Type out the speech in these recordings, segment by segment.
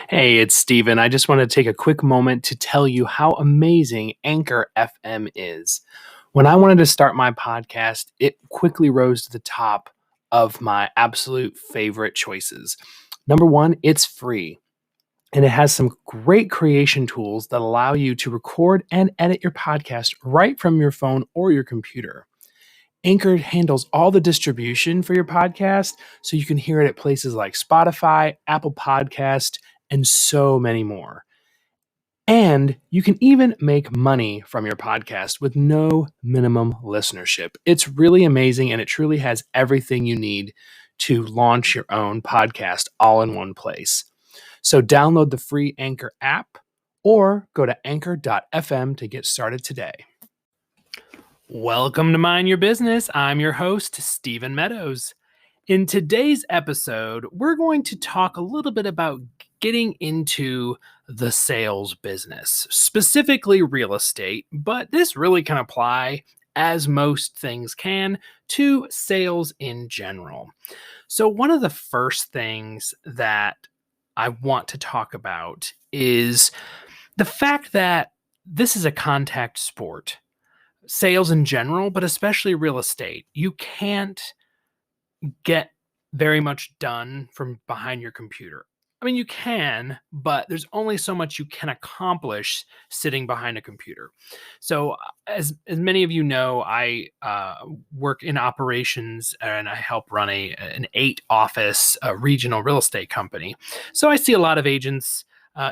Hey, it's Steven. I just want to take a quick moment to tell you how amazing Anchor FM is. When I wanted to start my podcast, it quickly rose to the top of my absolute favorite choices. Number one, it's free, and it has some great creation tools that allow you to record and edit your podcast right from your phone or your computer. Anchor handles all the distribution for your podcast, so you can hear it at places like Spotify, Apple Podcast, and so many more. And you can even make money from your podcast with no minimum listenership. It's really amazing, and it truly has everything you need to launch your own podcast all in one place. So download the free Anchor app or go to anchor.fm to get started today. Welcome to Mind Your Business. I'm your host, Stephen Meadows. In today's episode, we're going to talk a little bit about getting into the sales business, specifically real estate, but this really can apply, as most things can, to sales in general. So one of the first things that I want to talk about is the fact that this is a contact sport. Sales in general, but especially real estate. You can't get very much done from behind your computer. I mean, you can, but there's only so much you can accomplish sitting behind a computer. So, as many of you know, I work in operations and I help run an 8-office regional real estate company. So I see a lot of agents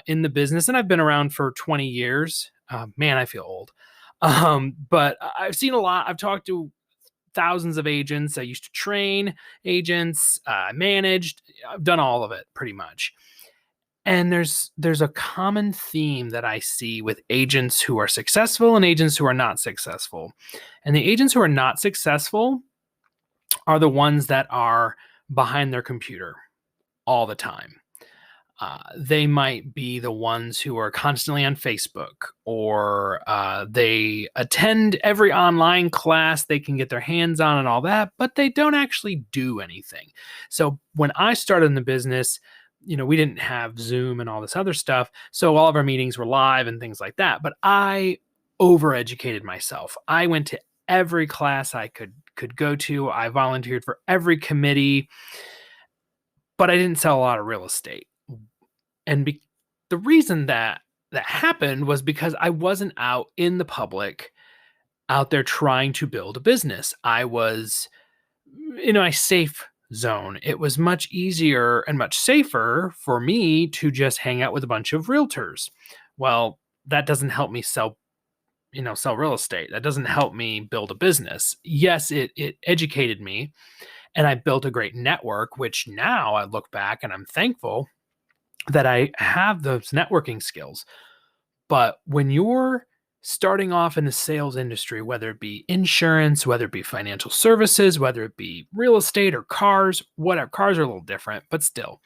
in the business, and I've been around for 20 years. Man, I feel old. But I've seen a lot. I've talked to thousands of agents. I used to train agents, managed. I've done all of it pretty much. And there's a common theme that I see with agents who are successful and agents who are not successful. And the agents who are not successful are the ones that are behind their computer all the time. They might be the ones who are constantly on Facebook, or they attend every online class they can get their hands on and all that, but they don't actually do anything. So when I started in the business, we didn't have Zoom and all this other stuff. So all of our meetings were live and things like that. But I overeducated myself. I went to every class I could go to. I volunteered for every committee, but I didn't sell a lot of real estate. And the reason that happened was because I wasn't out in the public, out there trying to build a business. I was in a safe zone. It was much easier and much safer for me to just hang out with a bunch of realtors. Well, that doesn't help me sell real estate. That doesn't help me build a business. Yes, it educated me, and I built a great network, which now I look back and I'm thankful that I have those networking skills. But when you're starting off in the sales industry, whether it be insurance, whether it be financial services, whether it be real estate or cars, whatever, cars are a little different, but still,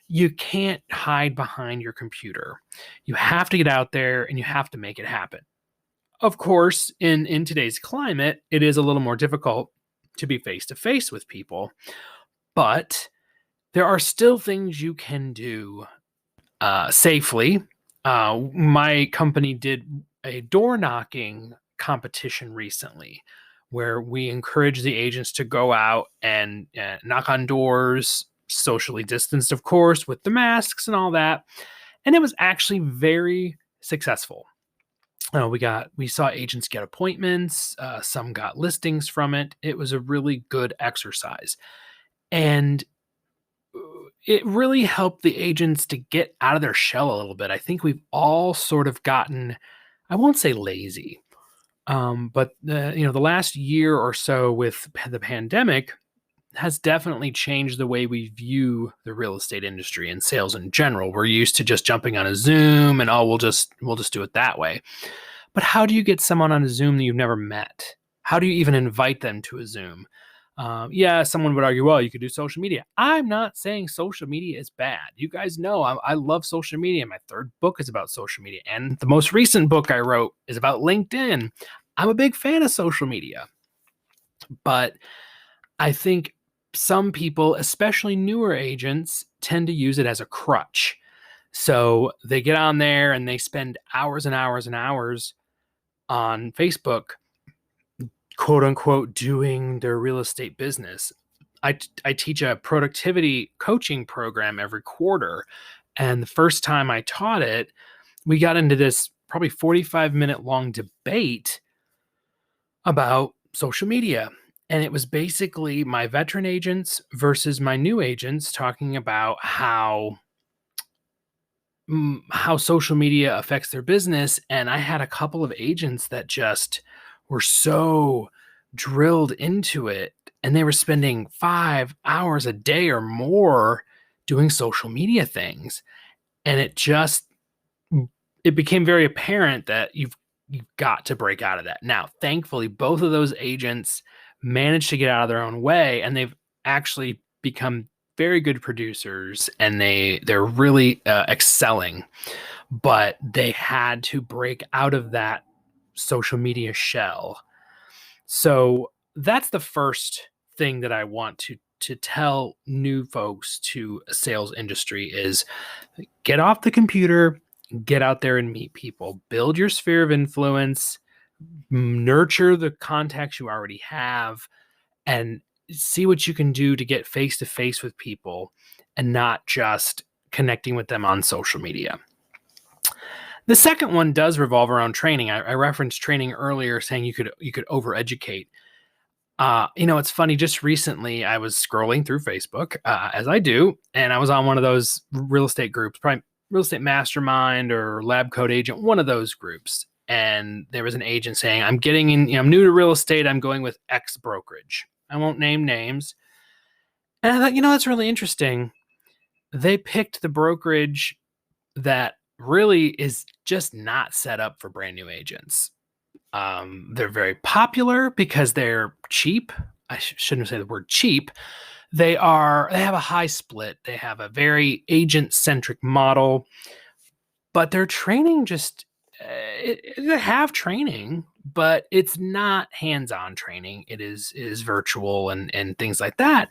you can't hide behind your computer. You have to get out there and you have to make it happen. Of course, in today's climate, it is a little more difficult to be face to face with people, but there are still things you can do safely. My company did a door knocking competition recently where we encourage the agents to go out and knock on doors, socially distanced, of course, with the masks and all that. And it was actually very successful. We saw agents get appointments. Some got listings from it. It was a really good exercise. And it really helped the agents to get out of their shell a little bit. I think we've all sort of gotten, I won't say lazy, but the last year or so with the pandemic has definitely changed the way we view the real estate industry and sales in general. We're used to just jumping on a Zoom and we'll just do it that way. But how do you get someone on a Zoom that you've never met? How do you even invite them to a Zoom? Someone would argue, well, you could do social media. I'm not saying social media is bad. You guys know I love social media. My third book is about social media. And the most recent book I wrote is about LinkedIn. I'm a big fan of social media. But I think some people, especially newer agents, tend to use it as a crutch. So they get on there and they spend hours and hours and hours on Facebook, quote unquote, doing their real estate business. I teach a productivity coaching program every quarter. And the first time I taught it, we got into this probably 45-minute long debate about social media. And it was basically my veteran agents versus my new agents talking about how social media affects their business. And I had a couple of agents that just were so drilled into it, and they were spending 5 hours a day or more doing social media things. And it became very apparent that you've got to break out of that. Now, thankfully, both of those agents managed to get out of their own way, and they've actually become very good producers, and they're really excelling. But they had to break out of that social media shell. So that's the first thing that I want to tell new folks to a sales industry is get off the computer, get out there and meet people, build your sphere of influence, nurture the contacts you already have, and see what you can do to get face to face with people and not just connecting with them on social media. The second one does revolve around training. I referenced training earlier, saying you could overeducate. It's funny. Just recently, I was scrolling through Facebook, as I do, and I was on one of those real estate groups, probably Real Estate Mastermind or Lab Coat Agent, one of those groups. And there was an agent saying, "I'm getting in. I'm new to real estate. I'm going with X brokerage. I won't name names." And I thought, that's really interesting. They picked the brokerage that really is just not set up for brand new agents. They're very popular because they're cheap. I shouldn't say the word cheap. They have a high split. They have a very agent-centric model, but their training they have training, but it's not hands-on training. It is virtual and things like that.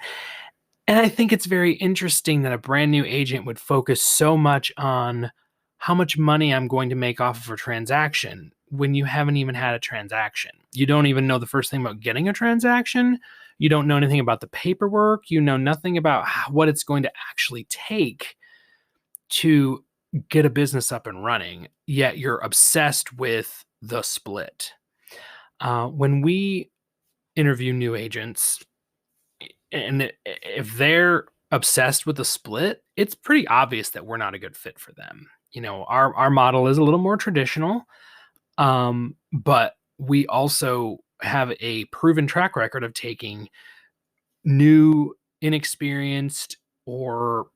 And I think it's very interesting that a brand new agent would focus so much on how much money I'm going to make off of a transaction when you haven't even had a transaction. You don't even know the first thing about getting a transaction. You don't know anything about the paperwork. You know nothing about what it's going to actually take to get a business up and running, yet you're obsessed with the split. When we interview new agents, and if they're obsessed with the split, it's pretty obvious that we're not a good fit for them. Our model is a little more traditional, but we also have a proven track record of taking new, inexperienced, or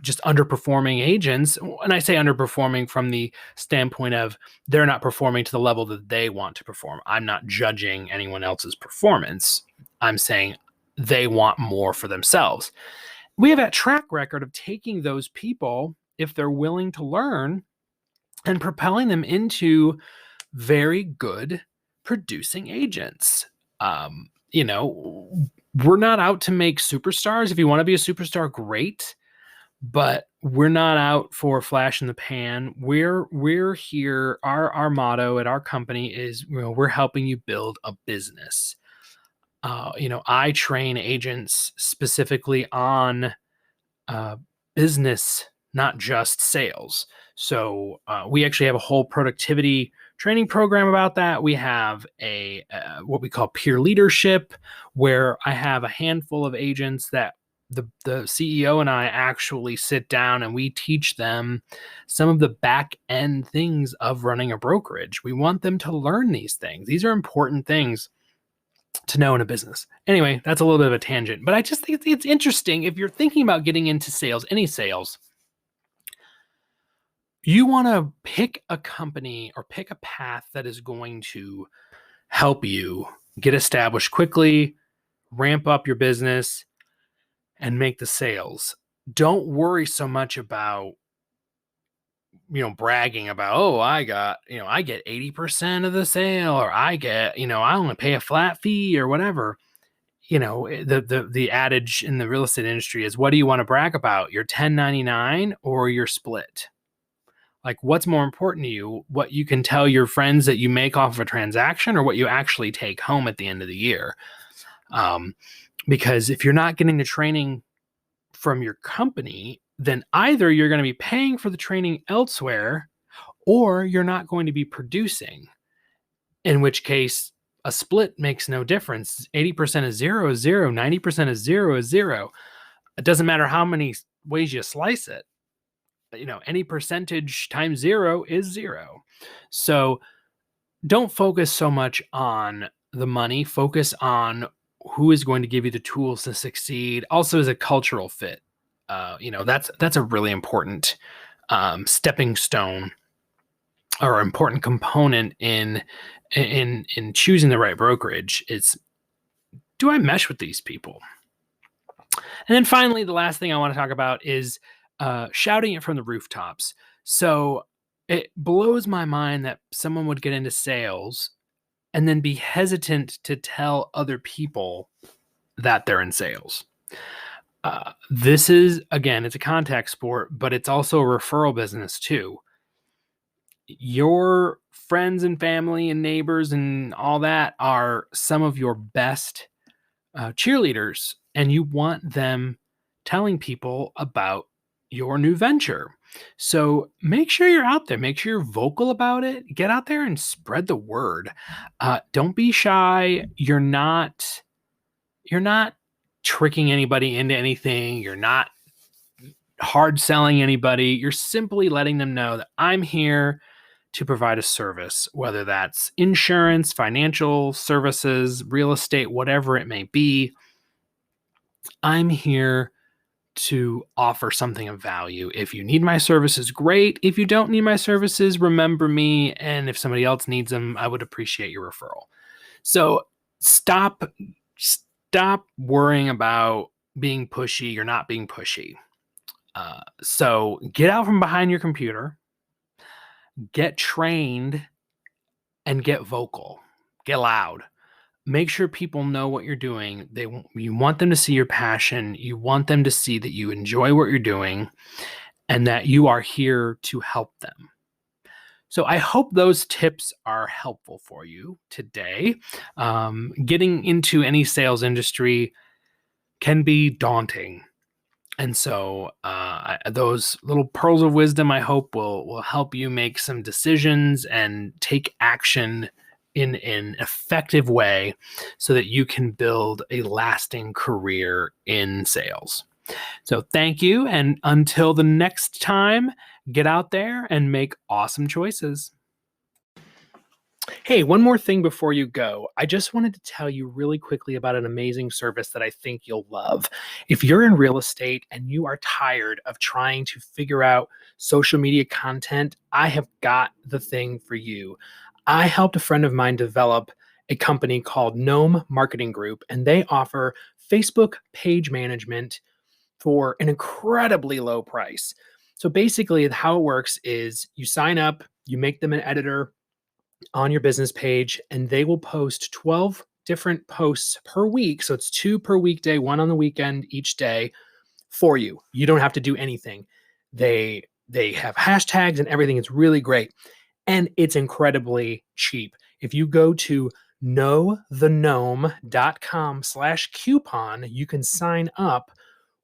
just underperforming agents. And I say underperforming from the standpoint of they're not performing to the level that they want to perform. I'm not judging anyone else's performance. I'm saying they want more for themselves. We have a track record of taking those people, if they're willing to learn, and propelling them into very good producing agents. We're not out to make superstars. If you want to be a superstar, great. But we're not out for flash in the pan. We're here. Our motto at our company is, we're helping you build a business. I train agents specifically on business, not just sales. So we actually have a whole productivity training program about that. We have what we call peer leadership, where I have a handful of agents that the CEO and I actually sit down and we teach them some of the back end things of running a brokerage. We want them to learn these things. These are important things to know in a business. Anyway, that's a little bit of a tangent, but I just think it's interesting. If you're thinking about getting into sales, any sales, you want to pick a company or pick a path that is going to help you get established quickly, ramp up your business, and make the sales. Don't worry so much about, bragging about, oh, I get 80% of the sale, or I only pay a flat fee or whatever. The adage in the real estate industry is, what do you want to brag about? Your 1099 or your split? Like, what's more important to you? What you can tell your friends that you make off of a transaction, or what you actually take home at the end of the year? Because if you're not getting the training from your company, then either you're going to be paying for the training elsewhere, or you're not going to be producing, in which case a split makes no difference. 80% is zero is zero, 90% is zero is zero. It doesn't matter how many ways you slice it. Any percentage times zero is zero. So don't focus so much on the money. Focus on who is going to give you the tools to succeed. Also, as a cultural fit, that's a really important stepping stone, or important component in choosing the right brokerage. Is, do I mesh with these people? And then finally, the last thing I want to talk about is shouting it from the rooftops. So it blows my mind that someone would get into sales and then be hesitant to tell other people that they're in sales. This is, again, it's a contact sport, but it's also a referral business too. Your friends and family and neighbors and all that are some of your best cheerleaders, and you want them telling people about your new venture. So make sure you're out there. Make sure you're vocal about it. Get out there and spread the word. Don't be shy. You're not tricking anybody into anything. You're not hard selling anybody. You're simply letting them know that I'm here to provide a service, whether that's insurance, financial services, real estate, whatever it may be. I'm here to offer something of value. If you need my services, great. If you don't need my services, remember me. And if somebody else needs them, I would appreciate your referral. So stop worrying about being pushy or not being pushy. So get out from behind your computer, get trained, and get vocal. Get loud. Make sure people know what you're doing. You want them to see your passion. You want them to see that you enjoy what you're doing and that you are here to help them. So I hope those tips are helpful for you today. Getting into any sales industry can be daunting. And so those little pearls of wisdom, I hope, will help you make some decisions and take action in an effective way so that you can build a lasting career in sales. So thank you. And until the next time, get out there and make awesome choices. Hey, one more thing before you go. I just wanted to tell you really quickly about an amazing service that I think you'll love. If you're in real estate and you are tired of trying to figure out social media content, I have got the thing for you. I helped a friend of mine develop a company called Gnome Marketing Group, and they offer Facebook page management for an incredibly low price. So basically, how it works is you sign up, you make them an editor on your business page, and they will post 12 different posts per week. So it's 2 per weekday, 1 on the weekend each day for you. You don't have to do anything. They have hashtags and everything. It's really great. And it's incredibly cheap. If you go to knowthegnome.com/coupon, you can sign up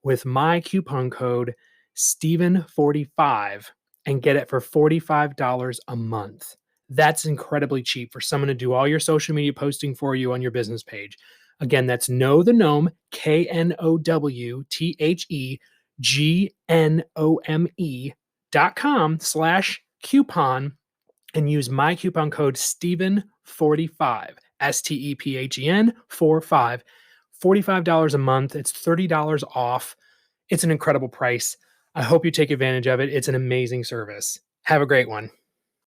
with my coupon code Steven45 and get it for $45 a month. That's incredibly cheap for someone to do all your social media posting for you on your business page. Again, that's knowthegnome, knowthegnome.com/coupon, and use my coupon code Steven45, STEPHEN 45, $45 a month. It's $30 off. It's an incredible price. I hope you take advantage of it. It's an amazing service. Have a great one.